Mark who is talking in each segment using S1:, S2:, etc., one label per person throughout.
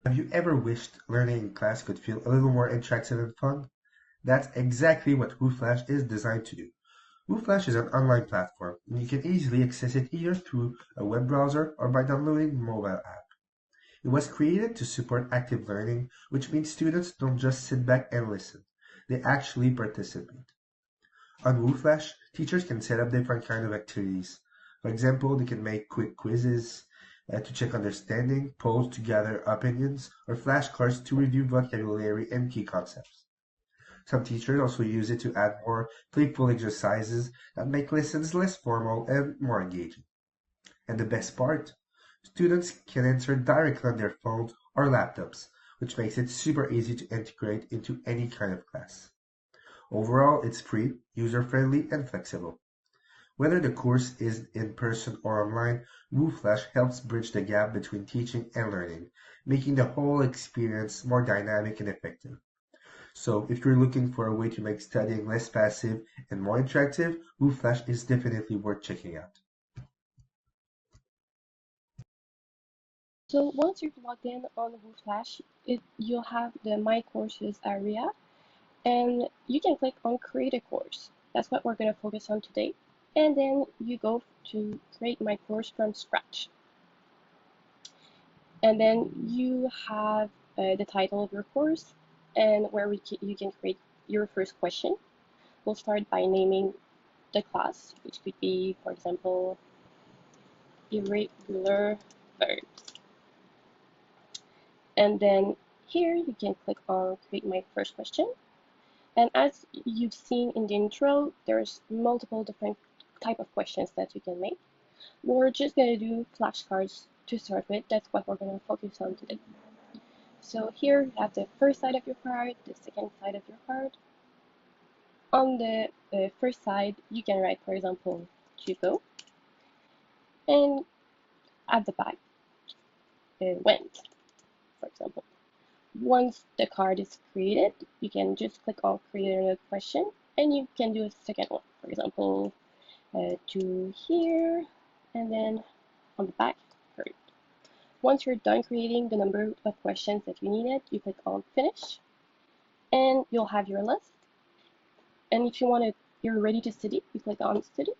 S1: Have you ever wished learning in class could feel a little more interactive and fun? That's exactly what Wooflash is designed to do. Wooflash is an online platform, and you can easily access it either through a web browser or by downloading a mobile app. It was created to support active learning, which means students don't just sit back and listen. They actually participate. On Wooflash, teachers can set up different kinds of activities. For example, they can make quick quizzes to check understanding, polls to gather opinions, or flashcards to review vocabulary and key concepts. Some teachers also use it to add more playful exercises that make lessons less formal and more engaging. And the best part, students can answer directly on their phones or laptops, which makes it super easy to integrate into any kind of class. Overall, it's free, user-friendly, and flexible. Whether the course is in person or online, WooFlash helps bridge the gap between teaching and learning, making the whole experience more dynamic and effective. So, if you're looking for a way to make studying less passive and more interactive, WooFlash is definitely worth checking out.
S2: So once you've logged in on Wooflash, you'll have the My Courses area, and you can click on Create a Course. That's what we're going to focus on today. And then you go to create my course from scratch. And then you have the title of your course and where you can create your first question. We'll start by naming the class, which could be, for example, irregular verbs. And then here you can click on create my first question. And as you've seen in the intro, there's multiple different type of questions that you can make. We're just going to do flashcards to start with. That's what we're going to focus on today. So here you have the first side of your card, the second side of your card. On the first side, you can write, for example, to go, and at the back, went, for example. Once the card is created, you can just click on create another question, and you can do a second one. For example, to here, and then on the back, heard. Once you're done creating the number of questions that you needed, you click on finish, and you'll have your list. And if you're ready to study, you click on study,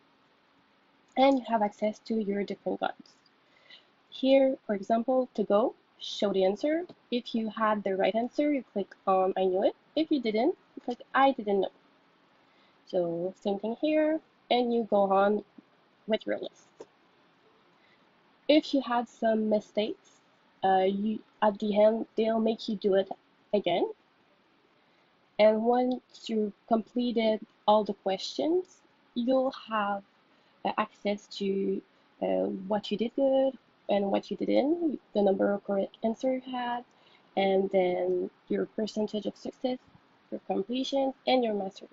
S2: and you have access to your different guides. Here, for example, to go, show the answer. If you had the right answer, you click on I knew it. If you didn't, you click I didn't know. So same thing here, and you go on with your list. If you had some mistakes, you at the end they'll make you do it again. And once you've completed all the questions, you'll have access to what you did good and what you didn't, the number of correct answers you had, and then your percentage of success, your completion, and your mastery.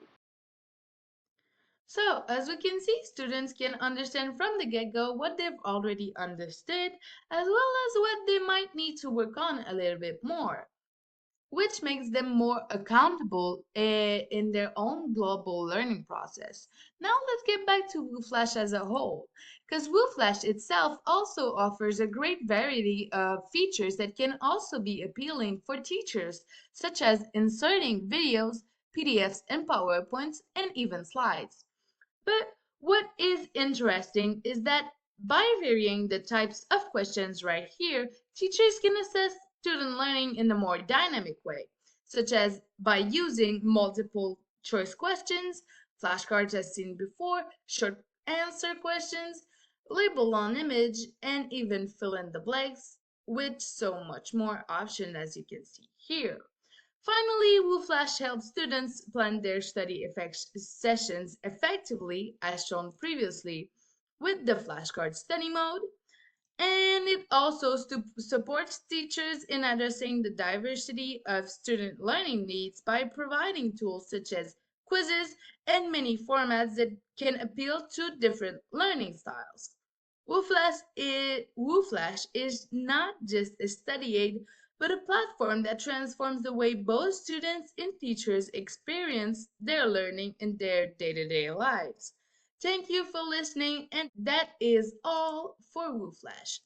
S3: So, as we can see, students can understand from the get-go what they've already understood, as well as what they might need to work on a little bit more, which makes them more accountable in their own global learning process. Now let's get back to Wooflash as a whole, because Wooflash itself also offers a great variety of features that can also be appealing for teachers, such as inserting videos, PDFs, and PowerPoints, and even slides. But what is interesting is that by varying the types of questions right here, teachers can assess student learning in a more dynamic way, such as by using multiple choice questions, flashcards as seen before, short answer questions, label on image, and even fill in the blanks, with so much more option as you can see here. Finally, Wooflash helps students plan their sessions effectively, as shown previously, with the flashcard study mode. And it also supports teachers in addressing the diversity of student learning needs by providing tools such as quizzes and many formats that can appeal to different learning styles. Wooflash is not just a study aid, but a platform that transforms the way both students and teachers experience their learning in their day-to-day lives. Thank you for listening, and that is all for Wooflash.